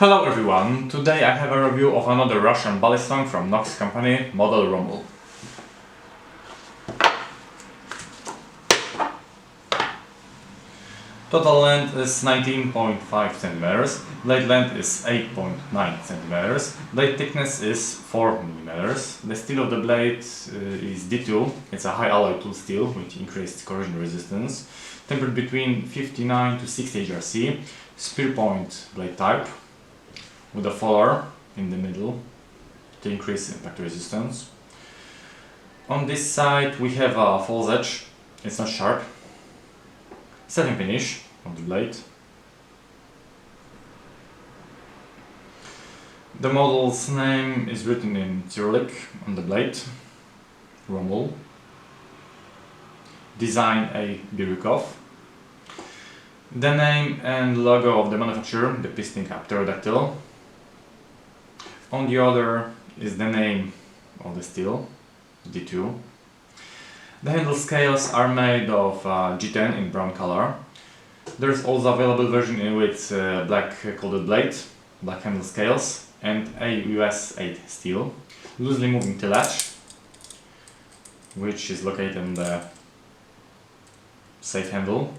Hello everyone, today I have a review of another Russian balisong from NOKS company, model ROMUL. Total length is 19.5 cm, blade length is 8.9 cm, blade thickness is 4 mm. The steel of the blade is D2, it's a high alloy tool steel with increased corrosion resistance, tempered between 59 to 60 HRC, spear point blade type, with a faller in the middle to increase impact resistance. On this side we have a false edge, it's not sharp. Satin finish of the blade. The model's name is written in Cyrillic on the blade, ROMUL. Design A. Birukov. The name and logo of the manufacturer depicting a pterodactyl. On the other is the name of the steel, D2. The handle scales are made of G10 in brown color. There is also available version with black coated blade, black handle scales, and a US 8 steel. Loosely moving tillage, which is located in the safe handle.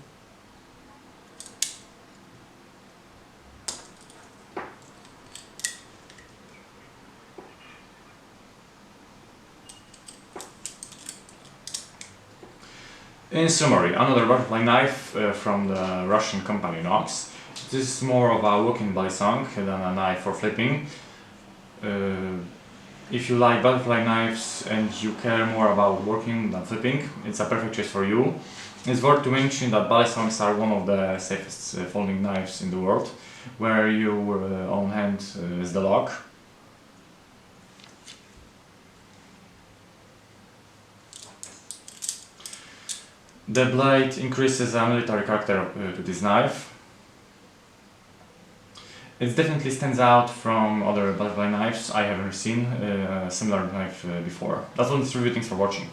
In summary, another butterfly knife from the Russian company NOKS. This is more of a working balisong than a knife for flipping. If you like butterfly knives and you care more about working than flipping, it's a perfect choice for you. It's worth to mention that balisongs are one of the safest folding knives in the world, where your own hand is the lock. The blade increases a military character to this knife. It definitely stands out from other butterfly knives. I haven't seen a similar knife before. That's all this review, thanks for watching.